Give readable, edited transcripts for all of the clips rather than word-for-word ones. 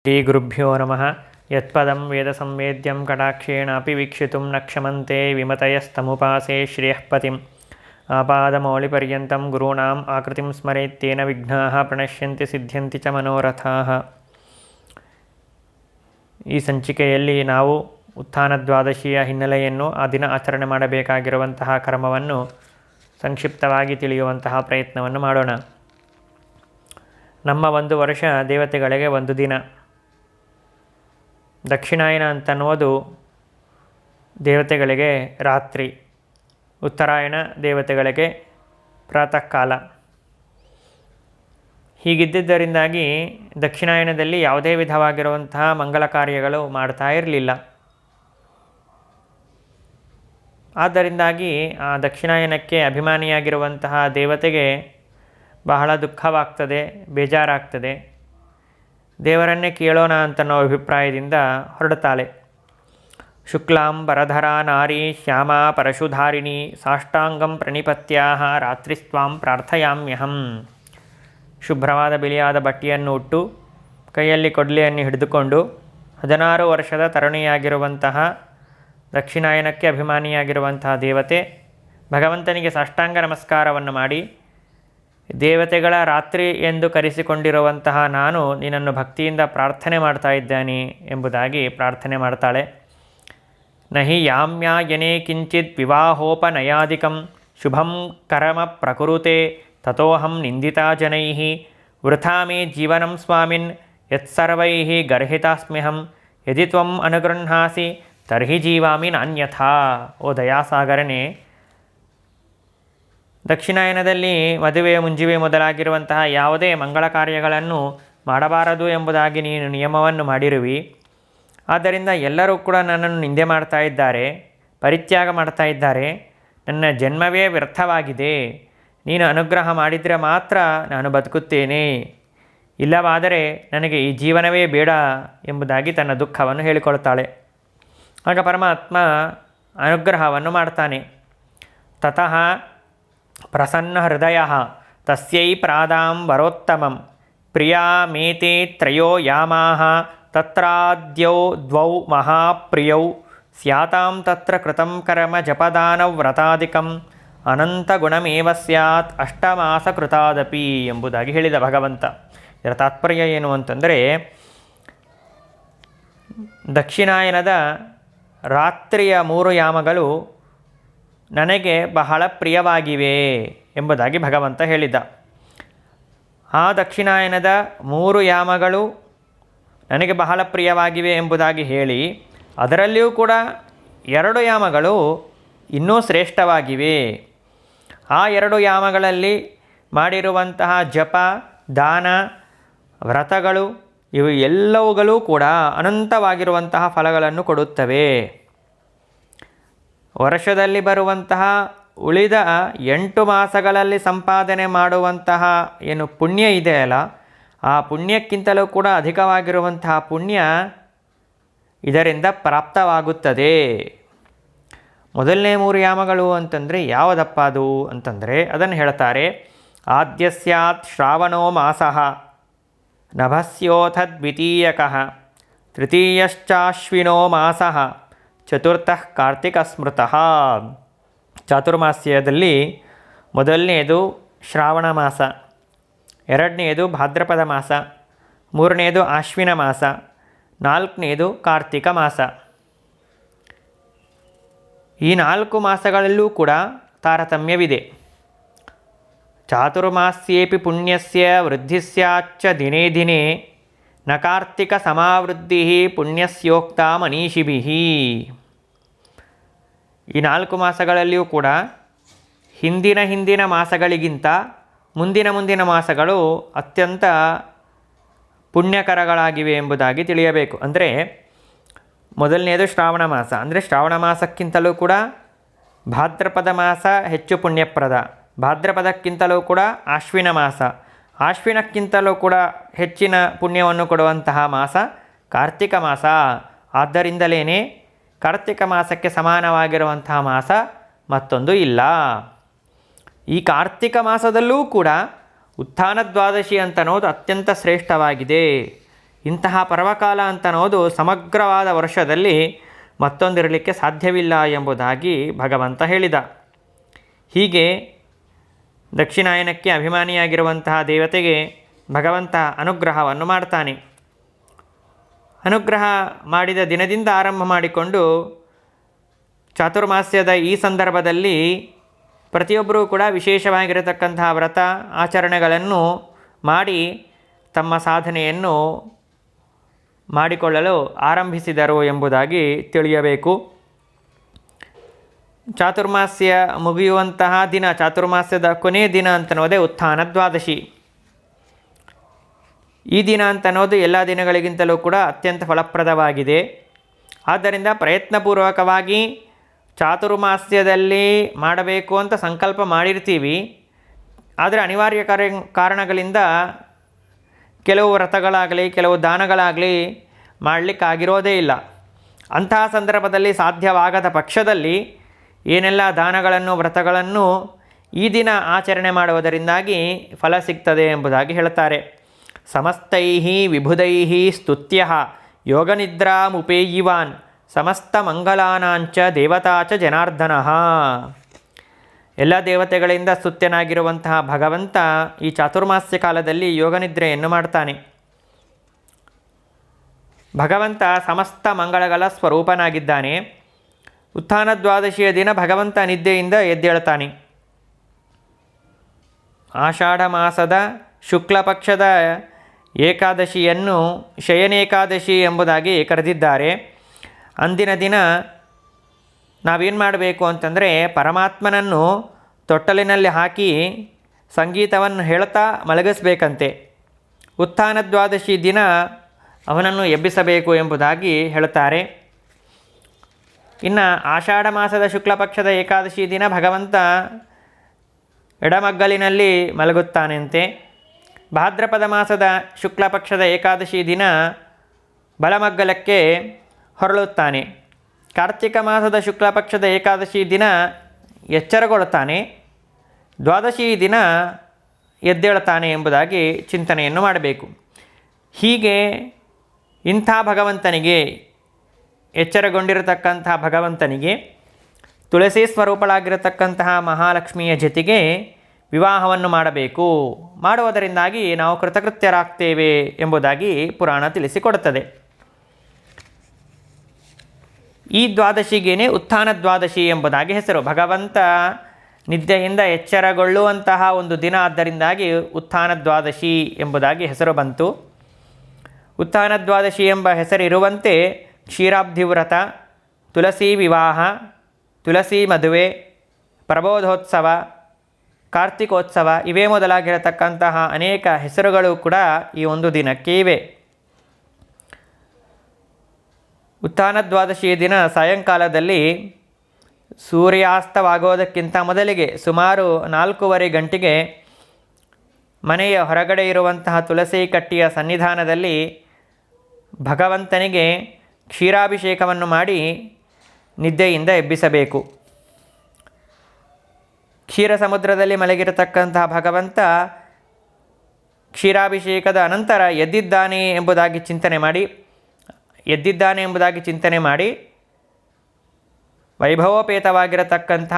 ಶ್ರೀಗುರುಭ್ಯೋ ನಮಃ. ಯತ್ಪದಂ ವೇದಸಂವೇದ್ಯಂ ಕಟಾಕ್ಷೇಣಾಪಿ ವೀಕ್ಷಿತುಂ ನ ಕ್ಷಮಂತೆ ವಿಮತಯಸ್ತಮುಪಾಸೇ ಶ್ರೇಯಃಪತಿಂ. ಆಪಾದಮೌಳಿಪರ್ಯಂతం ಗುರುಣಾಂ ಆಕೃತಿಂ ಸ್ಮರೇತ್ತೇನ ವಿಘ್ನಾಃ ಪ್ರಣಶ್ಯಂತಿ ಸಿದ್ಧ್ಯಂತಿ ಚ ಮನೋರಥಾಃ. ಈ ಸಂಚಿಕೆಯಲ್ಲಿ ನಾವು ಉತ್ಥಾನ ದ್ವಾದಶಿಯ ಹಿನ್ನೆಲೆಯನ್ನು, ಆ ದಿನ ಆಚರಣೆ ಮಾಡಬೇಕಾಗಿರುವಂತಹ ಕರ್ಮವನ್ನು ಸಂಕ್ಷಿಪ್ತವಾಗಿ ತಿಳಿಯುವಂತಹ ಪ್ರಯತ್ನವನ್ನು ಮಾಡೋಣ. ನಮ್ಮ ಒಂದು ವರ್ಷ ದೇವತೆಗಳಿಗೆ ಒಂದು ದಿನ. ದಕ್ಷಿಣಾಯನ ಅಂತನ್ನುವುದು ದೇವತೆಗಳಿಗೆ ರಾತ್ರಿ, ಉತ್ತರಾಯಣ ದೇವತೆಗಳಿಗೆ ಪ್ರಾತಃ ಕಾಲ. ಹೀಗಿದ್ದುದರಿಂದಾಗಿ ದಕ್ಷಿಣಾಯನದಲ್ಲಿ ಯಾವುದೇ ವಿಧವಾಗಿರುವಂತಹ ಮಂಗಲ ಕಾರ್ಯಗಳು ಮಾಡ್ತಾ ಇರಲಿಲ್ಲ. ಆದ್ದರಿಂದಾಗಿ ಆ ದಕ್ಷಿಣಾಯನಕ್ಕೆ ಅಭಿಮಾನಿಯಾಗಿರುವಂತಹ ದೇವತೆಗೆ ಬಹಳ ದುಃಖವಾಗ್ತದೆ, ಬೇಜಾರಾಗ್ತದೆ. ದೇವರನ್ನೇ ಕೇಳೋಣ ಅಂತನೋ ಅಭಿಪ್ರಾಯದಿಂದ ಹೊರಡುತ್ತಾಳೆ. ಶುಕ್ಲಾಂಬರಧರಾ ನಾರಿ ಶ್ಯಾಮಾ ಪರಶುಧಾರಿಣಿ ಸಾಷ್ಟಾಂಗಂ ಪ್ರಣಿಪತ್ಯಾಹ ರಾತ್ರಿಸ್ತ್ವಾಂ ಪ್ರಾರ್ಥಯಾಮ್ಯಹಂ. ಶುಭ್ರವಾದ ಬಿಳಿಯಾದ ಬಟ್ಟೆಯನ್ನು ಉಟ್ಟು, ಕೈಯಲ್ಲಿ ಕೊಡ್ಲಿಯನ್ನು ಹಿಡಿದುಕೊಂಡು 16 ವರ್ಷದ ತರುಣಿಯಾಗಿರುವಂತಹ ದಕ್ಷಿಣಾಯನಕ್ಕೆ ಅಭಿಮಾನಿಯಾಗಿರುವಂತಹ ದೇವತೆ ಭಗವಂತನಿಗೆ ಸಾಷ್ಟಾಂಗ ನಮಸ್ಕಾರವನ್ನು ಮಾಡಿ, ದೇವತೆಗಳ ರಾತ್ರಿ ಎಂದು ಕರೆಸಿಕೊಂಡಿರುವಂತಹ ನಾನು ನಿನ್ನನ್ನು ಭಕ್ತಿಯಿಂದ ಪ್ರಾರ್ಥನೆ ಮಾಡ್ತಾ ಇದ್ದೇನೆ ಎಂಬುದಾಗಿ ಪ್ರಾರ್ಥನೆ ಮಾಡ್ತಾಳೆ. ನಹಿ ಯಾಮ್ಯಾಯನೇ ಕಿಂಚಿತ್ ವಿವಾಹೋಪನಯಾದಿಕಂ ಶುಭಂ ಕರ್ಮ ಪ್ರಕುರುತೆ ತಥೋಹಂ ನಿಂದಿತಾ ಜನೈಃ ವೃಥಾ ಮೇ ಜೀವನಂ ಸ್ವಾಮಿನ್ ಯತ್ಸರ್ವೈಃ ಗರ್ಹಿತಾಸ್ಮ್ಯಹಂ ಯದಿ ತ್ವಂ ಅನುಗೃಹಾಸಿ ತರ್ಹಿ ಜೀವಾಮಿ ನಾನ್ಯಥಾ. ಓ ದಯಾಸಾಗರನೇ, ದಕ್ಷಿಣಾಯನದಲ್ಲಿ ಮದುವೆ, ಮುಂಜಿವೆ ಮೊದಲಾಗಿರುವಂತಹ ಯಾವುದೇ ಮಂಗಳ ಕಾರ್ಯಗಳನ್ನು ಮಾಡಬಾರದು ಎಂಬುದಾಗಿ ನೀನು ನಿಯಮವನ್ನು ಮಾಡಿರುವಿ. ಆದ್ದರಿಂದ ಎಲ್ಲರೂ ಕೂಡ ನನ್ನನ್ನು ನಿಂದೆ ಮಾಡ್ತಾ ಇದ್ದಾರೆ, ಪರಿತ್ಯಾಗ ಮಾಡ್ತಾ ಇದ್ದಾರೆ. ನನ್ನ ಜನ್ಮವೇ ವ್ಯರ್ಥವಾಗಿದೆ. ನೀನು ಅನುಗ್ರಹ ಮಾಡಿದರೆ ಮಾತ್ರ ನಾನು ಬದುಕುತ್ತೇನೆ, ಇಲ್ಲವಾದರೆ ನನಗೆ ಈ ಜೀವನವೇ ಬೇಡ ಎಂಬುದಾಗಿ ತನ್ನ ದುಃಖವನ್ನು ಹೇಳಿಕೊಳ್ತಾಳೆ. ಆಗ ಪರಮಾತ್ಮ ಅನುಗ್ರಹವನ್ನು ಮಾಡ್ತಾನೆ. ತತಃ ಪ್ರಸನ್ನ ಹೃದಯ ತಸ್ಯೈ ಪ್ರಾದಾಂ ವರೋತ್ತಮಂ ಪ್ರಿಯಾ ಮೇತೆ ತ್ರಯೋ ಯಾಮಾಹ ತತ್ರಾದ್ಯೌ ದ್ವೌ ಮಹಾಪ್ರಿಯೌ ಸ್ಯಾತಾಂ ತತ್ರ ಕೃತಂ ಕರ್ಮ ಜಪದಾನವ್ರತಾದಿಕಂ ಅನಂತಗುಣಮೇವ ಸ್ಯಾತ್ ಅಷ್ಟಮಾಸ ಕೃತಾದಪಿ ಎಂಬುದಾಗಿ ಹೇಳಿದ ಭಗವಂತ. ಇದರ ತಾತ್ಪರ್ಯ ಏನು ಅಂತಂದರೆ, ದಕ್ಷಿಣಾಯನದ ರಾತ್ರಿಯ 3 ಯಾಮಗಳು ನನಗೆ ಬಹಳ ಪ್ರಿಯವಾಗಿವೆ ಎಂಬುದಾಗಿ ಭಗವಂತ ಹೇಳಿದ. ಆ ದಕ್ಷಿಣಾಯನದ 3 ಯಾಮಗಳು ನನಗೆ ಬಹಳ ಪ್ರಿಯವಾಗಿವೆ ಎಂಬುದಾಗಿ ಹೇಳಿ, ಅದರಲ್ಲಿಯೂ ಕೂಡ 2 ಯಾಮಗಳು ಇನ್ನೂ ಶ್ರೇಷ್ಠವಾಗಿವೆ. ಆ 2 ಯಾಮಗಳಲ್ಲಿ ಮಾಡಿರುವಂತಹ ಜಪ, ದಾನ, ವ್ರತಗಳು ಇವು ಎಲ್ಲವುಗಳೂ ಕೂಡ ಅನಂತವಾಗಿರುವಂತಹ ಫಲಗಳನ್ನು ಕೊಡುತ್ತವೆ. ವರ್ಷದಲ್ಲಿ ಬರುವಂತಹ ಉಳಿದ 8 ಮಾಸಗಳಲ್ಲಿ ಸಂಪಾದನೆ ಮಾಡುವಂತಹ ಏನು ಪುಣ್ಯ ಇದೆಯಲ್ಲ, ಆ ಪುಣ್ಯಕ್ಕಿಂತಲೂ ಕೂಡ ಅಧಿಕವಾಗಿರುವಂತಹ ಪುಣ್ಯ ಇದರಿಂದ ಪ್ರಾಪ್ತವಾಗುತ್ತದೆ. ಮೊದಲನೇ 3 ಯಾಮಗಳು ಅಂತಂದರೆ ಯಾವುದಪ್ಪ ಅದು ಅಂತಂದರೆ ಅದನ್ನು ಹೇಳ್ತಾರೆ. ಆದ್ಯ ಸ್ಯಾತ್ ಶ್ರಾವಣೋ ಮಾಸಃ ನಭಸ್ಯೋಥ ದ್ವಿತೀಯಕಃ ತೃತೀಯಶ್ಚಾಶ್ವಿನೋ ಮಾಸಃ ಚತುರ್ಥಃ ಕಾರ್ತಿಕ ಸ್ಮೃತಃ. ಚಾತುರ್ಮಾಸ್ಯದಲ್ಲಿ ಮೊದಲನೆಯದು ಶ್ರಾವಣ ಮಾಸ, ಎರಡನೆಯದು ಭಾದ್ರಪದ ಮಾಸ, ಮೂರನೆಯದು ಆಶ್ವಿನ ಮಾಸ, ನಾಲ್ಕನೆಯದು ಕಾರ್ತಿಕ ಮಾಸ. ಈ 4 ಮಾಸಗಳಲ್ಲೂ ಕೂಡ ತಾರತಮ್ಯವಿದೆ. ಚಾತುರ್ಮಾಸ್ಯೇಪಿ ಪುಣ್ಯಸ್ಯ ವೃದ್ಧಿ ಸ್ಯಾಚ್ಚ ದಿನೇ ದಿನೇ ನ ಕಾರ್ತಿಕ ಸಮಾವೃದ್ಧಿ ಪುಣ್ಯಸ್ಯೋಕ್ತ ಮನೀಷಿಭಿಃ. ಈ 4 ಮಾಸಗಳಲ್ಲಿಯೂ ಕೂಡ ಹಿಂದಿನ ಮಾಸಗಳಿಗಿಂತ ಮುಂದಿನ ಮಾಸಗಳು ಅತ್ಯಂತ ಪುಣ್ಯಕರಗಳಾಗಿವೆ ಎಂಬುದಾಗಿ ತಿಳಿಯಬೇಕು. ಅಂದರೆ ಮೊದಲನೆಯದು ಶ್ರಾವಣ ಮಾಸ. ಅಂದರೆ ಶ್ರಾವಣ ಮಾಸಕ್ಕಿಂತಲೂ ಕೂಡ ಭಾದ್ರಪದ ಮಾಸ ಹೆಚ್ಚು ಪುಣ್ಯಪ್ರದ. ಭಾದ್ರಪದಕ್ಕಿಂತಲೂ ಕೂಡ ಆಶ್ವಿನ ಮಾಸ. ಆಶ್ವಿನಕ್ಕಿಂತಲೂ ಕೂಡ ಹೆಚ್ಚಿನ ಪುಣ್ಯವನ್ನು ಕೊಡುವಂತಹ ಮಾಸ ಕಾರ್ತಿಕ ಮಾಸ. ಆದ್ದರಿಂದಲೇ ಕಾರ್ತಿಕ ಮಾಸಕ್ಕೆ ಸಮಾನವಾಗಿರುವಂತಹ ಮಾಸ ಮತ್ತೊಂದು ಇಲ್ಲ. ಈ ಕಾರ್ತಿಕ ಮಾಸದಲ್ಲೂ ಕೂಡ ಉತ್ಥಾನ ದ್ವಾದಶಿ ಅಂತನ್ನೋದು ಅತ್ಯಂತ ಶ್ರೇಷ್ಠವಾಗಿದೆ. ಇಂತಹ ಪರ್ವಕಾಲ ಅಂತನ್ನೋದು ಸಮಗ್ರವಾದ ವರ್ಷದಲ್ಲಿ ಮತ್ತೊಂದಿರಲಿಕ್ಕೆ ಸಾಧ್ಯವಿಲ್ಲ ಎಂಬುದಾಗಿ ಭಗವಂತ ಹೇಳಿದ. ಹೀಗೆ ದಕ್ಷಿಣಾಯನಕ್ಕೆ ಅಭಿಮಾನಿಯಾಗಿರುವಂತಹ ದೇವತೆಗೆ ಭಗವಂತ ಅನುಗ್ರಹವನ್ನು ಮಾಡ್ತಾನೆ. ಅನುಗ್ರಹ ಮಾಡಿದ ದಿನದಿಂದ ಆರಂಭ ಮಾಡಿಕೊಂಡು ಚಾತುರ್ಮಾಸ್ಯದ ಈ ಸಂದರ್ಭದಲ್ಲಿ ಪ್ರತಿಯೊಬ್ಬರೂ ಕೂಡ ವಿಶೇಷವಾಗಿರತಕ್ಕಂತಹ ವ್ರತ ಆಚರಣೆಗಳನ್ನು ಮಾಡಿ ತಮ್ಮ ಸಾಧನೆಯನ್ನು ಮಾಡಿಕೊಳ್ಳಲು ಆರಂಭಿಸಿದರು ಎಂಬುದಾಗಿ ತಿಳಿಯಬೇಕು. ಚಾತುರ್ಮಾಸ್ಯ ಮುಗಿಯುವಂತಹ ದಿನ, ಚಾತುರ್ಮಾಸ್ಯದ ಕೊನೆಯ ದಿನ ಅಂತನ್ನೋದೇ ಉತ್ಥಾನ ದ್ವಾದಶಿ. ಈ ದಿನ ಅಂತನ್ನೋದು ಎಲ್ಲ ದಿನಗಳಿಗಿಂತಲೂ ಕೂಡ ಅತ್ಯಂತ ಫಲಪ್ರದವಾಗಿದೆ. ಆದ್ದರಿಂದ ಪ್ರಯತ್ನಪೂರ್ವಕವಾಗಿ ಚಾತುರ್ಮಾಸ್ಯದಲ್ಲಿ ಮಾಡಬೇಕು ಅಂತ ಸಂಕಲ್ಪ ಮಾಡಿರ್ತೀವಿ. ಆದರೆ ಅನಿವಾರ್ಯ ಕಾರಣಗಳಿಂದ ಕೆಲವು ವ್ರತಗಳಾಗಲಿ ಕೆಲವು ದಾನಗಳಾಗಲಿ ಮಾಡಲಿಕ್ಕಾಗಿರೋದೇ ಇಲ್ಲ. ಅಂತಹ ಸಂದರ್ಭದಲ್ಲಿ ಸಾಧ್ಯವಾಗದ ಪಕ್ಷದಲ್ಲಿ ಏನೆಲ್ಲ ದಾನಗಳನ್ನು ವ್ರತಗಳನ್ನು ಈ ದಿನ ಆಚರಣೆ ಮಾಡುವುದರಿಂದಾಗಿ ಫಲ ಸಿಗ್ತದೆ ಎಂಬುದಾಗಿ ಹೇಳ್ತಾರೆ. ಸಮಸ್ತೈ ವಿಬುಧೈ ಸ್ತುತ್ಯ ಯೋಗನಿದ್ರಾಮುಪೇಯಿವಾನ್ ಸಮಸ್ತ ಮಂಗಲಾನಾಂಚ ದೇವತಾಚ ಜನಾರ್ದನ. ಎಲ್ಲ ದೇವತೆಗಳಿಂದ ಸ್ತುತ್ಯನಾಗಿರುವಂತಹ ಭಗವಂತ ಈ ಚಾತುರ್ಮಾಸ್ಯ ಕಾಲದಲ್ಲಿ ಯೋಗನಿದ್ರೆಯನ್ನು ಮಾಡ್ತಾನೆ. ಭಗವಂತ ಸಮಸ್ತ ಮಂಗಳಗಳ ಸ್ವರೂಪನಾಗಿದ್ದಾನೆ. ಉತ್ಥಾನ ದ್ವಾದಶಿಯ ದಿನ ಭಗವಂತ ನಿದ್ದೆಯಿಂದ ಎದ್ದೇಳ್ತಾನೆ. ಆಷಾಢ ಮಾಸದ ಶುಕ್ಲ ಪಕ್ಷದ ಏಕಾದಶಿಯನ್ನು ಶಯನೇಕಾದಶಿ ಎಂಬುದಾಗಿ ಕರೆದಿದ್ದಾರೆ. ಅಂದಿನ ದಿನ ನಾವೇನು ಮಾಡಬೇಕು ಅಂತಂದರೆ ಪರಮಾತ್ಮನನ್ನು ತೊಟ್ಟಲಿನಲ್ಲಿ ಹಾಕಿ ಸಂಗೀತವನ್ನು ಹೇಳ್ತಾ ಮಲಗಿಸ್ಬೇಕಂತೆ. ಉತ್ಥಾನ ದ್ವಾದಶಿ ದಿನ ಅವನನ್ನು ಎಬ್ಬಿಸಬೇಕು ಎಂಬುದಾಗಿ ಹೇಳುತ್ತಾರೆ. ಇನ್ನು ಆಷಾಢ ಮಾಸದ ಶುಕ್ಲ ಪಕ್ಷದ ಏಕಾದಶಿ ದಿನ ಭಗವಂತ ಎಡಮಗ್ಗಲಿನಲ್ಲಿ ಮಲಗುತ್ತಾನೆಂತೆ. ಭಾದ್ರಪದ ಮಾಸದ ಶುಕ್ಲ ಪಕ್ಷದ ಏಕಾದಶಿ ದಿನ ಬಲಮಗ್ಗಲಕ್ಕೆ ಹೊರಳುತ್ತಾನೆ. ಕಾರ್ತಿಕ ಮಾಸದ ಶುಕ್ಲ ಪಕ್ಷದ ಏಕಾದಶಿ ದಿನ ಎಚ್ಚರಗೊಳ್ಳುತ್ತಾನೆ. ದ್ವಾದಶಿ ದಿನ ಎದ್ದೇಳುತ್ತಾನೆ ಎಂಬುದಾಗಿ ಚಿಂತನೆಯನ್ನು ಮಾಡಬೇಕು. ಹೀಗೆ ಇಂಥ ಭಗವಂತನಿಗೆ, ಎಚ್ಚರಗೊಂಡಿರತಕ್ಕಂತಹ ಭಗವಂತನಿಗೆ ತುಳಸಿ ಸ್ವರೂಪಳಾಗಿರತಕ್ಕಂತಹ ಮಹಾಲಕ್ಷ್ಮಿಯ ಜೊತೆಗೆ ವಿವಾಹವನ್ನು ಮಾಡಬೇಕು. ಮಾಡುವುದರಿಂದಾಗಿ ನಾವು ಕೃತಕೃತ್ಯರಾಗ್ತೇವೆ ಎಂಬುದಾಗಿ ಪುರಾಣ ತಿಳಿಸಿಕೊಡುತ್ತದೆ. ಈ ದ್ವಾದಶಿಗೇನೆ ಉತ್ಥಾನ ದ್ವಾದಶಿ ಎಂಬುದಾಗಿ ಹೆಸರು. ಭಗವಂತ ನಿದ್ದೆಯಿಂದ ಎಚ್ಚರಗೊಳ್ಳುವಂತಹ ಒಂದು ದಿನ ಆದ್ದರಿಂದಾಗಿ ಉತ್ಥಾನ ದ್ವಾದಶಿ ಎಂಬುದಾಗಿ ಹೆಸರು ಬಂತು. ಉತ್ಥಾನ ದ್ವಾದಶಿ ಎಂಬ ಹೆಸರಿರುವಂತೆ ಕ್ಷೀರಾಬ್ಧಿ ವ್ರತ, ತುಳಸಿ ವಿವಾಹ, ತುಳಸಿ ಮದುವೆ, ಪ್ರಬೋಧೋತ್ಸವ, ಕಾರ್ತಿಕೋತ್ಸವ ಇವೇ ಮೊದಲಾಗಿರತಕ್ಕಂತಹ ಅನೇಕ ಹೆಸರುಗಳು ಕೂಡ ಈ ಒಂದು ದಿನಕ್ಕೆ ಇವೆ. ಉತ್ಥಾನ ದ್ವಾದಶಿಯ ದಿನ ಸಾಯಂಕಾಲದಲ್ಲಿ ಸೂರ್ಯಾಸ್ತವಾಗೋದಕ್ಕಿಂತ ಮೊದಲಿಗೆ ಸುಮಾರು 4:15 ಗಂಟೆಗೆ ಮನೆಯ ಹೊರಗಡೆ ಇರುವಂತಹ ತುಳಸಿ ಕಟ್ಟಿಯ ಸನ್ನಿಧಾನದಲ್ಲಿ ಭಗವಂತನಿಗೆ ಕ್ಷೀರಾಭಿಷೇಕವನ್ನು ಮಾಡಿ ನಿದ್ದೆಯಿಂದ ಎಬ್ಬಿಸಬೇಕು. ಕ್ಷೀರ ಸಮುದ್ರದಲ್ಲಿ ಮಲಗಿರತಕ್ಕಂತಹ ಭಗವಂತ ಕ್ಷೀರಾಭಿಷೇಕದ ಅನಂತರ ಎದ್ದಿದ್ದಾನೆ ಎಂಬುದಾಗಿ ಚಿಂತನೆ ಮಾಡಿ ವೈಭವೋಪೇತವಾಗಿರತಕ್ಕಂಥ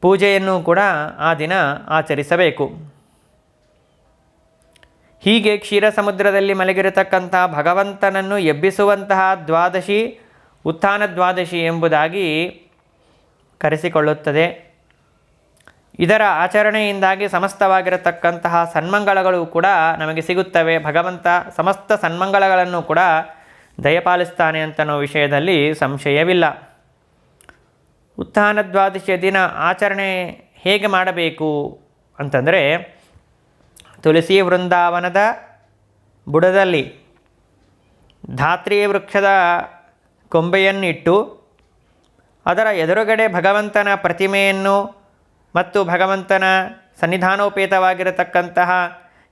ಪೂಜೆಯನ್ನು ಕೂಡ ಆ ದಿನ ಆಚರಿಸಬೇಕು. ಹೀಗೆ ಕ್ಷೀರ ಸಮುದ್ರದಲ್ಲಿ ಮಲಗಿರತಕ್ಕಂಥ ಭಗವಂತನನ್ನು ಎಬ್ಬಿಸುವಂತಹ ದ್ವಾದಶಿ ಉತ್ಥಾನ ದ್ವಾದಶಿ ಎಂಬುದಾಗಿ ಕರೆಸಿಕೊಳ್ಳುತ್ತದೆ. ಇದರ ಆಚರಣೆಯಿಂದಾಗಿ ಸಮಸ್ತವಾಗಿರತಕ್ಕಂತಹ ಸನ್ಮಂಗಳಗಳು ಕೂಡ ನಮಗೆ ಸಿಗುತ್ತವೆ. ಭಗವಂತ ಸಮಸ್ತ ಸನ್ಮಂಗಳಗಳನ್ನು ಕೂಡ ದಯಪಾಲಿಸ್ತಾನೆ ಅಂತನೋ ವಿಷಯದಲ್ಲಿ ಸಂಶಯವಿಲ್ಲ. ಉತ್ಥಾನ ದ್ವಾದಶಿಯ ದಿನ ಆಚರಣೆ ಹೇಗೆ ಮಾಡಬೇಕು ಅಂತಂದರೆ, ತುಳಸಿ ವೃಂದಾವನದ ಬುಡದಲ್ಲಿ ಧಾತ್ರಿ ವೃಕ್ಷದ ಕೊಂಬೆಯನ್ನಿಟ್ಟು ಅದರ ಎದುರುಗಡೆ ಭಗವಂತನ ಪ್ರತಿಮೆಯನ್ನು ಮತ್ತು ಭಗವಂತನ ಸನ್ನಿಧಾನೋಪೇತವಾಗಿರತಕ್ಕಂತಹ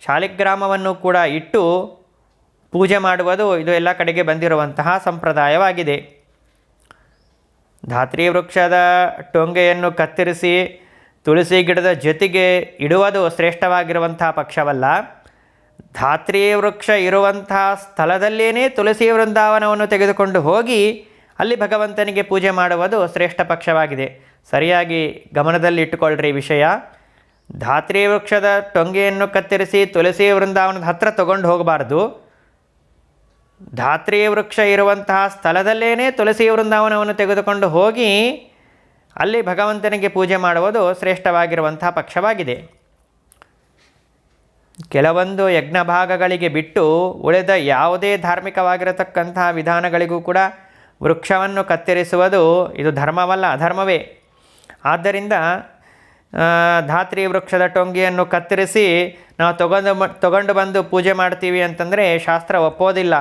ಶಾಲಿಗ್ರಾಮವನ್ನು ಕೂಡ ಇಟ್ಟು ಪೂಜೆ ಮಾಡುವುದು ಇದು ಎಲ್ಲ ಕಡೆಗೆ ಬಂದಿರುವಂತಹ ಸಂಪ್ರದಾಯವಾಗಿದೆ. ಧಾತ್ರಿ ವೃಕ್ಷದ ಟೊಂಗೆಯನ್ನು ಕತ್ತರಿಸಿ ತುಳಸಿ ಗಿಡದ ಜೊತೆಗೆ ಇಡುವುದು ಶ್ರೇಷ್ಠವಾಗಿರುವಂತಹ ಪಕ್ಷವಲ್ಲ. ಧಾತ್ರಿ ವೃಕ್ಷ ಇರುವಂತಹ ಸ್ಥಳದಲ್ಲೇನೇ ತುಳಸಿ ವೃಂದಾವನವನ್ನು ತೆಗೆದುಕೊಂಡು ಹೋಗಿ ಅಲ್ಲಿ ಭಗವಂತನಿಗೆ ಪೂಜೆ ಮಾಡುವುದು ಶ್ರೇಷ್ಠ ಪಕ್ಷವಾಗಿದೆ. ಸರಿಯಾಗಿ ಗಮನದಲ್ಲಿ ಇಟ್ಟುಕೊಳ್ಳ್ರಿ ವಿಷಯ. ಧಾತ್ರಿ ವೃಕ್ಷದ ಟೊಂಗೆಯನ್ನು ಕತ್ತರಿಸಿ ತುಳಸಿ ವೃಂದಾವನದ ಹತ್ರ ತಗೊಂಡು ಹೋಗಬಾರ್ದು. ಧಾತ್ರಿ ವೃಕ್ಷ ಇರುವಂತಹ ಸ್ಥಳದಲ್ಲೇನೇ ತುಳಸಿ ವೃಂದಾವನವನ್ನು ತೆಗೆದುಕೊಂಡು ಹೋಗಿ ಅಲ್ಲಿ ಭಗವಂತನಿಗೆ ಪೂಜೆ ಮಾಡುವುದು ಶ್ರೇಷ್ಠವಾಗಿರುವಂತಹ ಪಕ್ಷವಾಗಿದೆ. ಕೆಲವೊಂದು ಯಜ್ಞ ಭಾಗಗಳಿಗೆ ಬಿಟ್ಟು ಉಳಿದ ಯಾವುದೇ ಧಾರ್ಮಿಕವಾಗಿರತಕ್ಕಂತಹ ವಿಧಾನಗಳಿಗೂ ಕೂಡ ವೃಕ್ಷವನ್ನು ಕತ್ತರಿಸುವುದು ಇದು ಧರ್ಮವಲ್ಲ, ಅಧರ್ಮವೇ. ಆದ್ದರಿಂದ ಧಾತ್ರಿ ವೃಕ್ಷದ ಟೊಂಗಿಯನ್ನು ಕತ್ತರಿಸಿ ನಾವು ತಗೊಂಡು ಬಂದು ಪೂಜೆ ಮಾಡ್ತೀವಿ ಅಂತಂದರೆ ಶಾಸ್ತ್ರ ಒಪ್ಪೋದಿಲ್ಲ.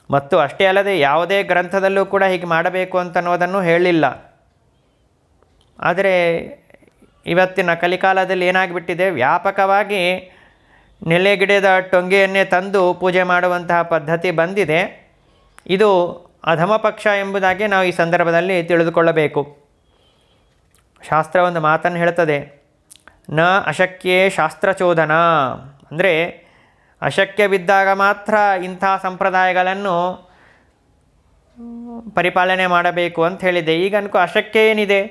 ಮತ್ತು ಅಷ್ಟೇ ಅಲ್ಲದೆ ಯಾವುದೇ ಗ್ರಂಥದಲ್ಲೂ ಕೂಡ ಹೀಗೆ ಮಾಡಬೇಕು ಅಂತನ್ನೋದನ್ನು ಹೇಳಿಲ್ಲ. ಆದರೆ ಇವತ್ತಿನ ಕಲಿಕಾಲದಲ್ಲಿ ಏನಾಗಿಬಿಟ್ಟಿದೆ, ವ್ಯಾಪಕವಾಗಿ ನೆಲೆಗಿಡದ ಟೊಂಗೆಯನ್ನೇ ತಂದು ಪೂಜೆ ಮಾಡುವಂತಹ ಪದ್ಧತಿ ಬಂದಿದೆ. ಇದು ಅಧಮ ಪಕ್ಷ ಎಂಬುದಾಗಿ ನಾವು ಈ ಸಂದರ್ಭದಲ್ಲಿ ತಿಳಿದುಕೊಳ್ಳಬೇಕು. ಶಾಸ್ತ್ರ ಒಂದು ಮಾತನ್ನು ಹೇಳ್ತದೆ, ನ ಅಶಕ್ಯೇ ಶಾಸ್ತ್ರಚೋದನ. ಅಂದರೆ ಅಶಕ್ಯವಿದ್ದಾಗ ಮಾತ್ರ ಇಂಥ ಸಂಪ್ರದಾಯಗಳನ್ನು ಪರಿಪಾಲನೆ ಮಾಡಬೇಕು ಅಂತ ಹೇಳಿದೆ. ಈಗ ಅನ್ಕೋ ಅಶಕ್ಯ ಏನಿದೆ,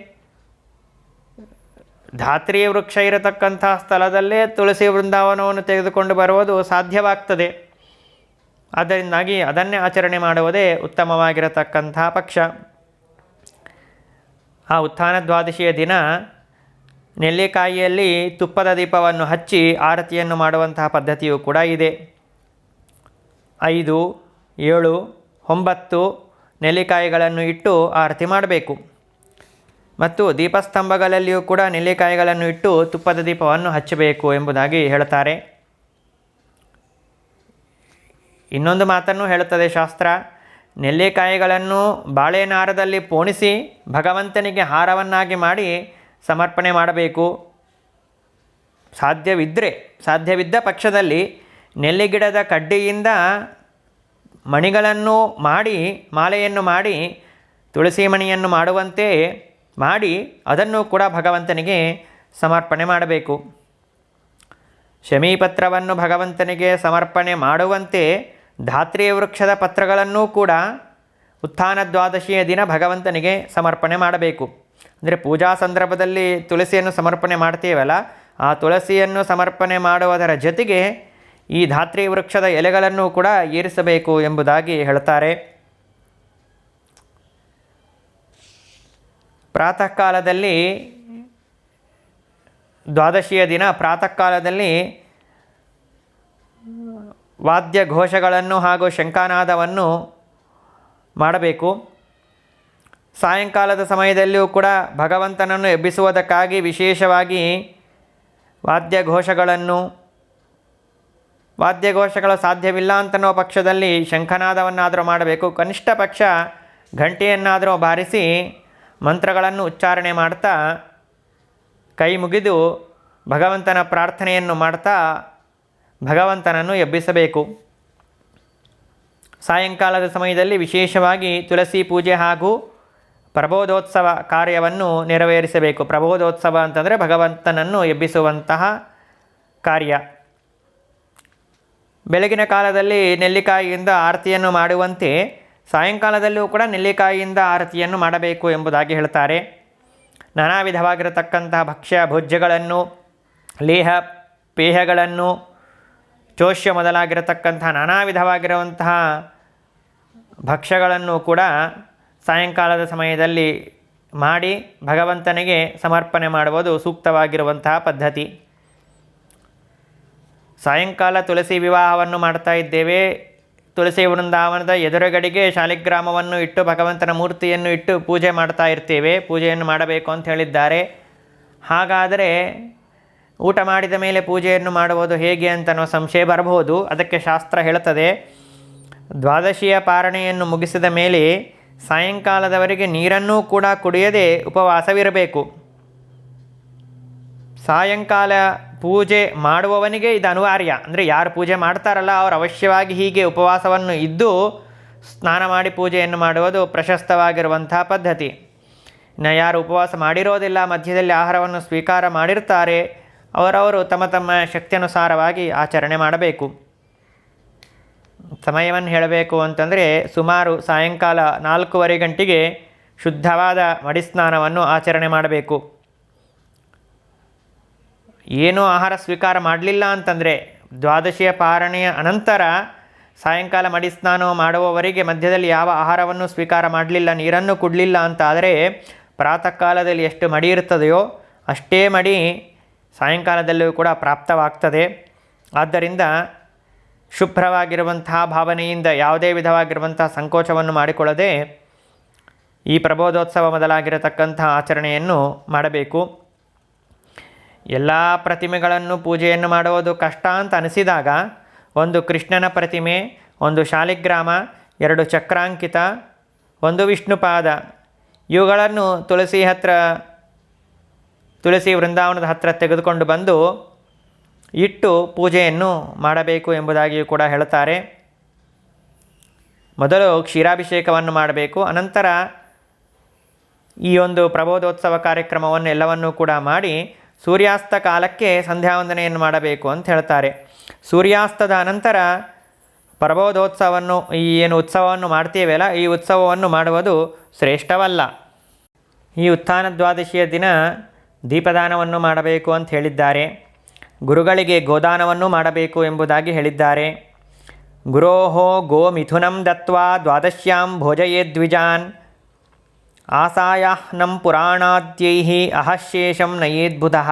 ಧಾತ್ರಿ ವೃಕ್ಷ ಇರತಕ್ಕಂಥ ಸ್ಥಳದಲ್ಲೇ ತುಳಸಿ ವೃಂದಾವನವನ್ನು ತೆಗೆದುಕೊಂಡು ಬರುವುದು ಸಾಧ್ಯವಾಗ್ತದೆ. ಅದರಿಂದಾಗಿ ಅದನ್ನೇ ಆಚರಣೆ ಮಾಡುವುದೇ ಉತ್ತಮವಾಗಿರತಕ್ಕಂಥ ಪಕ್ಷ. ಆ ಉತ್ಥಾನ ದ್ವಾದಶಿಯ ದಿನ ನೆಲ್ಲಿಕಾಯಿಯಲ್ಲಿ ತುಪ್ಪದ ದೀಪವನ್ನು ಹಚ್ಚಿ ಆರತಿಯನ್ನು ಮಾಡುವಂತಹ ಪದ್ಧತಿಯೂ ಕೂಡ ಇದೆ. 5, 7, 9 ನೆಲ್ಲಿಕಾಯಿಗಳನ್ನು ಇಟ್ಟು ಆರತಿ ಮಾಡಬೇಕು. ಮತ್ತು ದೀಪಸ್ತಂಭಗಳಲ್ಲಿಯೂ ಕೂಡ ನೆಲ್ಲಿಕಾಯಿಗಳನ್ನು ಇಟ್ಟು ತುಪ್ಪದ ದೀಪವನ್ನು ಹಚ್ಚಬೇಕು ಎಂಬುದಾಗಿ ಹೇಳ್ತಾರೆ. ಇನ್ನೊಂದು ಮಾತನ್ನು ಹೇಳುತ್ತದೆ ಶಾಸ್ತ್ರ, ನೆಲ್ಲಿಕಾಯಿಗಳನ್ನು ಬಾಳೆನಾರದಲ್ಲಿ ಪೋಣಿಸಿ ಭಗವಂತನಿಗೆ ಹಾರವನ್ನಾಗಿ ಮಾಡಿ ಸಮರ್ಪಣೆ ಮಾಡಬೇಕು. ಸಾಧ್ಯವಿದ್ದ ಪಕ್ಷದಲ್ಲಿ ನೆಲ್ಲಿಗಿಡದ ಕಡ್ಡಿಯಿಂದ ಮಣಿಗಳನ್ನು ಮಾಡಿ ಮಾಲೆಯನ್ನು ಮಾಡಿ ತುಳಸಿ ಮಣಿಯನ್ನು ಮಾಡುವಂತೆ ಮಾಡಿ ಅದನ್ನು ಕೂಡ ಭಗವಂತನಿಗೆ ಸಮರ್ಪಣೆ ಮಾಡಬೇಕು. ಶಮೀಪತ್ರವನ್ನು ಭಗವಂತನಿಗೆ ಸಮರ್ಪಣೆ ಮಾಡುವಂತೆ ಧಾತ್ರಿ ವೃಕ್ಷದ ಪತ್ರಗಳನ್ನೂ ಕೂಡ ಉತ್ಥಾನ ದ್ವಾದಶಿಯ ದಿನ ಭಗವಂತನಿಗೆ ಸಮರ್ಪಣೆ ಮಾಡಬೇಕು. ಅಂದರೆ ಪೂಜಾ ಸಂದರ್ಭದಲ್ಲಿ ತುಳಸಿಯನ್ನು ಸಮರ್ಪಣೆ ಮಾಡ್ತೀವಲ್ಲ, ಆ ತುಳಸಿಯನ್ನು ಸಮರ್ಪಣೆ ಮಾಡುವುದರ ಜೊತೆಗೆ ಈ ಧಾತ್ರಿ ವೃಕ್ಷದ ಎಲೆಗಳನ್ನು ಕೂಡ ಏರಿಸಬೇಕು ಎಂಬುದಾಗಿ ಹೇಳ್ತಾರೆ. ಪ್ರಾತಃ ಕಾಲದಲ್ಲಿ ದ್ವಾದಶಿಯ ದಿನ ಪ್ರಾತಃ ಕಾಲದಲ್ಲಿ ವಾದ್ಯ ಘೋಷಗಳನ್ನು ಹಾಗೂ ಶಂಖನಾದವನ್ನು ಮಾಡಬೇಕು. ಸಾಯಂಕಾಲದ ಸಮಯದಲ್ಲಿಯೂ ಕೂಡ ಭಗವಂತನನ್ನು ಎಬ್ಬಿಸುವುದಕ್ಕಾಗಿ ವಿಶೇಷವಾಗಿ ವಾದ್ಯಘೋಷಗಳು ಸಾಧ್ಯವಿಲ್ಲ ಅಂತನ್ನೋ ಪಕ್ಷದಲ್ಲಿ ಶಂಖನಾದವನ್ನಾದರೂ ಮಾಡಬೇಕು. ಕನಿಷ್ಠ ಪಕ್ಷ ಘಂಟೆಯನ್ನಾದರೂ ಬಾರಿಸಿ ಮಂತ್ರಗಳನ್ನು ಉಚ್ಚಾರಣೆ ಮಾಡ್ತಾ ಕೈ ಮುಗಿದು ಭಗವಂತನ ಪ್ರಾರ್ಥನೆಯನ್ನು ಮಾಡ್ತಾ ಭಗವಂತನನ್ನು ಎಬ್ಬಿಸಬೇಕು. ಸಾಯಂಕಾಲದ ಸಮಯದಲ್ಲಿ ವಿಶೇಷವಾಗಿ ತುಳಸಿ ಪೂಜೆ ಹಾಗೂ ಪ್ರಬೋಧೋತ್ಸವ ಕಾರ್ಯವನ್ನು ನೆರವೇರಿಸಬೇಕು. ಪ್ರಬೋಧೋತ್ಸವ ಅಂತಂದರೆ ಭಗವಂತನನ್ನು ಎಬ್ಬಿಸುವಂತಹ ಕಾರ್ಯ. ಬೆಳಗಿನ ಕಾಲದಲ್ಲಿ ನೆಲ್ಲಿಕಾಯಿಯಿಂದ ಆರತಿಯನ್ನು ಮಾಡುವಂತೆ ಸಾಯಂಕಾಲದಲ್ಲೂ ಕೂಡ ನೆಲ್ಲಿಕಾಯಿಯಿಂದ ಆರತಿಯನ್ನು ಮಾಡಬೇಕು ಎಂಬುದಾಗಿ ಹೇಳ್ತಾರೆ. ನಾನಾ ವಿಧವಾಗಿರತಕ್ಕಂತಹ ಭಕ್ಷ್ಯ ಭೋಜ್ಯಗಳನ್ನು, ಲೇಹ ಪೇಹಗಳನ್ನು, ಚೋಷ್ಯ ಮೊದಲಾಗಿರತಕ್ಕಂತಹ ನಾನಾ ವಿಧವಾಗಿರುವಂತಹ ಭಕ್ಷ್ಯಗಳನ್ನು ಕೂಡ ಸಾಯಂಕಾಲದ ಸಮಯದಲ್ಲಿ ಮಾಡಿ ಭಗವಂತನಿಗೆ ಸಮರ್ಪಣೆ ಮಾಡುವುದು ಸೂಕ್ತವಾಗಿರುವಂತಹ ಪದ್ಧತಿ. ಸಾಯಂಕಾಲ ತುಳಸಿ ವಿವಾಹವನ್ನು ಮಾಡ್ತಾ ಇದ್ದೇವೆ. ತುಳಸಿ ವೃಂದಾವನದ ಎದುರುಗಡೆಗೆ ಶಾಲಿಗ್ರಾಮವನ್ನು ಇಟ್ಟು ಭಗವಂತನ ಮೂರ್ತಿಯನ್ನು ಇಟ್ಟು ಪೂಜೆ ಮಾಡ್ತಾ ಇರ್ತೇವೆ. ಪೂಜೆಯನ್ನು ಮಾಡಬೇಕು ಅಂತ ಹೇಳಿದ್ದಾರೆ. ಹಾಗಾದರೆ ಊಟ ಮಾಡಿದ ಮೇಲೆ ಪೂಜೆಯನ್ನು ಮಾಡುವುದು ಹೇಗೆ ಅಂತನೋ ಸಂಶಯ ಬರಬಹುದು. ಅದಕ್ಕೆ ಶಾಸ್ತ್ರ ಹೇಳುತ್ತದೆ, ದ್ವಾದಶಿಯ ಪಾರಣೆಯನ್ನು ಮುಗಿಸಿದ ಮೇಲೆ ಸಾಯಂಕಾಲದವರೆಗೆ ನೀರನ್ನೂ ಕೂಡ ಕುಡಿಯದೆ ಉಪವಾಸವಿರಬೇಕು. ಸಾಯಂಕಾಲ ಪೂಜೆ ಮಾಡುವವನಿಗೆ ಇದು ಅನಿವಾರ್ಯ. ಅಂದರೆ ಯಾರು ಪೂಜೆ ಮಾಡ್ತಾರಲ್ಲ ಅವರು ಅವಶ್ಯವಾಗಿ ಹೀಗೆ ಉಪವಾಸವನ್ನು ಇದ್ದು ಸ್ನಾನ ಮಾಡಿ ಪೂಜೆಯನ್ನು ಮಾಡುವುದು ಪ್ರಶಸ್ತವಾಗಿರುವಂಥ ಪದ್ಧತಿ. ಇನ್ನು ಯಾರು ಉಪವಾಸ ಮಾಡಿರೋದಿಲ್ಲ, ಮಧ್ಯದಲ್ಲಿ ಆಹಾರವನ್ನು ಸ್ವೀಕಾರ ಮಾಡಿರ್ತಾರೆ, ಅವರವರು ತಮ್ಮ ತಮ್ಮ ಶಕ್ತಿಯನುಸಾರವಾಗಿ ಆಚರಣೆ ಮಾಡಬೇಕು. ಸಮಯವನ್ನು ಹೇಳಬೇಕು ಅಂತಂದರೆ ಸುಮಾರು ಸಾಯಂಕಾಲ 4:15 ಗಂಟೆಗೆ ಶುದ್ಧವಾದ ಮಡಿಸ್ನಾನವನ್ನು ಆಚರಣೆ ಮಾಡಬೇಕು. ಏನೂ ಆಹಾರ ಸ್ವೀಕಾರ ಮಾಡಲಿಲ್ಲ ಅಂತಂದರೆ ದ್ವಾದಶಿಯ ಪಾರಣೆಯ ಅನಂತರ ಸಾಯಂಕಾಲ ಮಡಿಸ್ನಾನ ಮಾಡುವವರೆಗೆ ಮಧ್ಯದಲ್ಲಿ ಯಾವ ಆಹಾರವನ್ನು ಸ್ವೀಕಾರ ಮಾಡಲಿಲ್ಲ, ನೀರನ್ನು ಕುಡಲಿಲ್ಲ ಅಂತ ಆದರೆ ಪ್ರಾತಃ ಕಾಲದಲ್ಲಿ ಎಷ್ಟು ಮಡಿ ಇರ್ತದೆಯೋ ಅಷ್ಟೇ ಮಡಿ ಸಾಯಂಕಾಲದಲ್ಲೂ ಕೂಡ ಪ್ರಾಪ್ತವಾಗ್ತದೆ. ಆದ್ದರಿಂದ ಶುಭ್ರವಾಗಿರುವಂತಹ ಭಾವನೆಯಿಂದ ಯಾವುದೇ ವಿಧವಾಗಿರುವಂತಹ ಸಂಕೋಚವನ್ನು ಮಾಡಿಕೊಳ್ಳದೆ ಈ ಪ್ರಬೋಧೋತ್ಸವ ಮೊದಲಾಗಿರತಕ್ಕಂತಹ ಆಚರಣೆಯನ್ನು ಮಾಡಬೇಕು. ಎಲ್ಲ ಪ್ರತಿಮೆಗಳನ್ನು ಪೂಜೆಯನ್ನು ಮಾಡುವುದು ಕಷ್ಟ ಅಂತ ಅನಿಸಿದಾಗ ಒಂದು ಕೃಷ್ಣನ ಪ್ರತಿಮೆ, ಒಂದು ಶಾಲಿಗ್ರಾಮ, 2 ಚಕ್ರಾಂಕಿತ, 1 ವಿಷ್ಣುಪಾದ ಇವುಗಳನ್ನು ತುಳಸಿ ವೃಂದಾವನದ ಹತ್ತಿರ ತೆಗೆದುಕೊಂಡು ಬಂದು ಇಟ್ಟು ಪೂಜೆಯನ್ನು ಮಾಡಬೇಕು ಎಂಬುದಾಗಿಯೂ ಕೂಡ ಹೇಳುತ್ತಾರೆ. ಮೊದಲು ಕ್ಷೀರಾಭಿಷೇಕವನ್ನು ಮಾಡಬೇಕು, ಅನಂತರ ಈ ಒಂದು ಪ್ರಬೋಧೋತ್ಸವ ಕಾರ್ಯಕ್ರಮವನ್ನು ಎಲ್ಲವನ್ನೂ ಕೂಡ ಮಾಡಿ ಸೂರ್ಯಾಸ್ತ ಕಾಲಕ್ಕೆ ಸಂಧ್ಯಾವಂದನೆಯನ್ನು ಮಾಡಬೇಕು ಅಂತ ಹೇಳ್ತಾರೆ. ಸೂರ್ಯಾಸ್ತದ ಅನಂತರ ಪ್ರಬೋಧೋತ್ಸವವನ್ನು ಏನು ಉತ್ಸವವನ್ನು ಮಾಡ್ತೀವಲ್ಲ ಈ ಉತ್ಸವವನ್ನು ಮಾಡುವುದು ಶ್ರೇಷ್ಠವಲ್ಲ. ಈ ಉತ್ಥಾನ ದ್ವಾದಶಿಯ ದಿನ ದೀಪದಾನವನ್ನು ಮಾಡಬೇಕು ಅಂತ ಹೇಳಿದ್ದಾರೆ. ಗುರುಗಳಿಗೆ ಗೋದಾನವನ್ನು ಮಾಡಬೇಕು ಎಂಬುದಾಗಿ ಹೇಳಿದ್ದಾರೆ. ಗುರೋಹೋ ಗೋ ಮಿಥುನಂ ದತ್ವಾ ದ್ವಾದಶ್ಯಾಂ ಭೋಜಯೇದ್ವಿಜಾನ್ ಆಸಾಯಾಹ್ನಂ ಪುರಾಣಾದ್ಯೈಃ ಅಹಶೇಷಂ ನಯೇದ್ಬುಧಃ.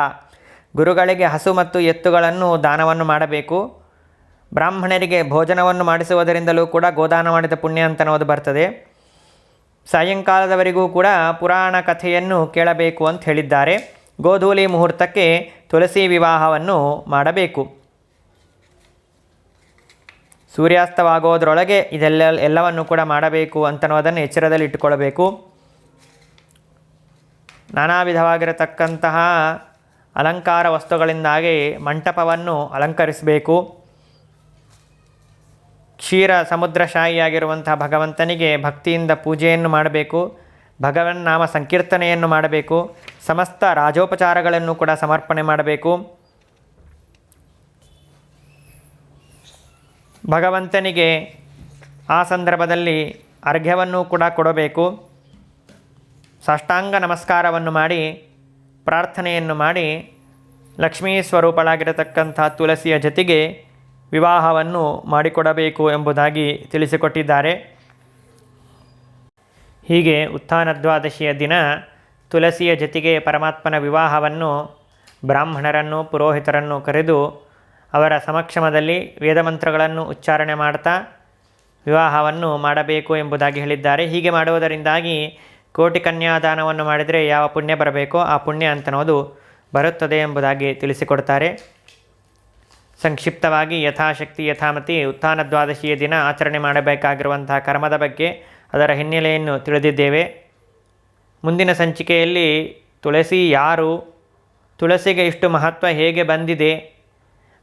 ಗುರುಗಳಿಗೆ ಹಸು ಮತ್ತು ಎತ್ತುಗಳನ್ನು ದಾನವನ್ನು ಮಾಡಬೇಕು. ಬ್ರಾಹ್ಮಣರಿಗೆ ಭೋಜನವನ್ನು ಮಾಡಿಸುವುದರಿಂದಲೂ ಕೂಡ ಗೋದಾನ ಮಾಡಿದ ಪುಣ್ಯ ಅಂತನ್ನೋದು ಬರ್ತದೆ. ಸಾಯಂಕಾಲದವರೆಗೂ ಕೂಡ ಪುರಾಣ ಕಥೆಯನ್ನು ಕೇಳಬೇಕು ಅಂತ ಹೇಳಿದ್ದಾರೆ. ಗೋಧೂಲಿ ಮುಹೂರ್ತಕ್ಕೆ ತುಳಸಿ ವಿವಾಹವನ್ನು ಮಾಡಬೇಕು. ಸೂರ್ಯಾಸ್ತವಾಗೋದ್ರೊಳಗೆ ಎಲ್ಲವನ್ನು ಕೂಡ ಮಾಡಬೇಕು ಅಂತನ್ನೋದನ್ನು ಎಚ್ಚರದಲ್ಲಿ ಇಟ್ಟುಕೊಳ್ಳಬೇಕು. ನಾನಾ ವಿಧವಾಗಿರತಕ್ಕಂತಹ ಅಲಂಕಾರ ವಸ್ತುಗಳಿಂದಾಗಿ ಮಂಟಪವನ್ನು ಅಲಂಕರಿಸಬೇಕು. ಕ್ಷೀರ ಸಮುದ್ರಶಾಹಿಯಾಗಿರುವಂತಹ ಭಗವಂತನಿಗೆ ಭಕ್ತಿಯಿಂದ ಪೂಜೆಯನ್ನು ಮಾಡಬೇಕು. ಭಗವನ್ ನಾಮ ಸಂಕೀರ್ತನೆಯನ್ನು ಮಾಡಬೇಕು. ಸಮಸ್ತ ರಾಜೋಪಚಾರಗಳನ್ನು ಕೂಡ ಸಮರ್ಪಣೆ ಮಾಡಬೇಕು. ಭಗವಂತನಿಗೆ ಆ ಸಂದರ್ಭದಲ್ಲಿ ಅರ್ಘ್ಯವನ್ನು ಕೂಡ ಕೊಡಬೇಕು. ಸಾಷ್ಟಾಂಗ ನಮಸ್ಕಾರವನ್ನು ಮಾಡಿ ಪ್ರಾರ್ಥನೆಯನ್ನು ಮಾಡಿ ಲಕ್ಷ್ಮೀ ಸ್ವರೂಪಳಾಗಿರತಕ್ಕಂಥ ತುಳಸಿಯ ಜೊತೆಗೆ ವಿವಾಹವನ್ನು ಮಾಡಿಕೊಡಬೇಕು ಎಂಬುದಾಗಿ ತಿಳಿಸಿಕೊಟ್ಟಿದ್ದಾರೆ. ಹೀಗೆ ಉತ್ಥಾನ ದ್ವಾದಶಿಯ ದಿನ ತುಳಸಿಯ ಜೊತೆಗೆ ಪರಮಾತ್ಮನ ವಿವಾಹವನ್ನು ಬ್ರಾಹ್ಮಣರನ್ನು ಪುರೋಹಿತರನ್ನು ಕರೆದು ಅವರ ಸಮಕ್ಷಮದಲ್ಲಿ ವೇದಮಂತ್ರಗಳನ್ನು ಉಚ್ಚಾರಣೆ ಮಾಡ್ತಾ ವಿವಾಹವನ್ನು ಮಾಡಬೇಕು ಎಂಬುದಾಗಿ ಹೇಳಿದ್ದಾರೆ. ಹೀಗೆ ಮಾಡುವುದರಿಂದಾಗಿ ಕೋಟಿ ಕನ್ಯಾದಾನವನ್ನು ಮಾಡಿದರೆ ಯಾವ ಪುಣ್ಯ ಬರಬೇಕೋ ಆ ಪುಣ್ಯ ಅಂತನ್ನೋದು ಬರುತ್ತದೆ ಎಂಬುದಾಗಿ ತಿಳಿಸಿಕೊಡ್ತಾರೆ. ಸಂಕ್ಷಿಪ್ತವಾಗಿ ಯಥಾಶಕ್ತಿ ಯಥಾಮತಿ ಉತ್ಥಾನ ದ್ವಾದಶಿಯ ದಿನ ಆಚರಣೆ ಮಾಡಬೇಕಾಗಿರುವಂತಹ ಕರ್ಮದ ಬಗ್ಗೆ ಅದರ ಹಿನ್ನೆಲೆಯನ್ನು ತಿಳಿದಿದ್ದೇವೆ. ಮುಂದಿನ ಸಂಚಿಕೆಯಲ್ಲಿ ತುಳಸಿ ಯಾರು, ತುಳಸಿಗೆ ಇಷ್ಟು ಮಹತ್ವ ಹೇಗೆ ಬಂದಿದೆ,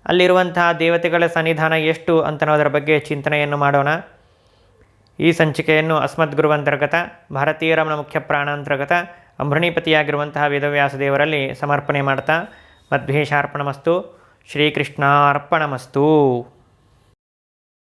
ಅಲ್ಲಿರುವಂತಹ ದೇವತೆಗಳ ಸನ್ನಿಧಾನ ಎಷ್ಟು ಅಂತನ್ನೋದರ ಬಗ್ಗೆ ಚಿಂತನೆಯನ್ನು ಮಾಡೋಣ. ಈ ಸಂಚಿಕೆಯನ್ನು ಅಸ್ಮದ್ಗುರುವಂತರ್ಗತ ಭಾರತೀಯ ರಮಣ ಮುಖ್ಯ ಪ್ರಾಣಾಂತರ್ಗತ ಅಂಬೃಣೀಪತಿಯಾಗಿರುವಂತಹ ವೇದವ್ಯಾಸ ದೇವರಲ್ಲಿ ಸಮರ್ಪಣೆ ಮಾಡ್ತಾ ಮಧ್ವೇಶಾರ್ಪಣಮಸ್ತು. ಶ್ರೀಕೃಷ್ಣಾರ್ಪಣಮಸ್ತು.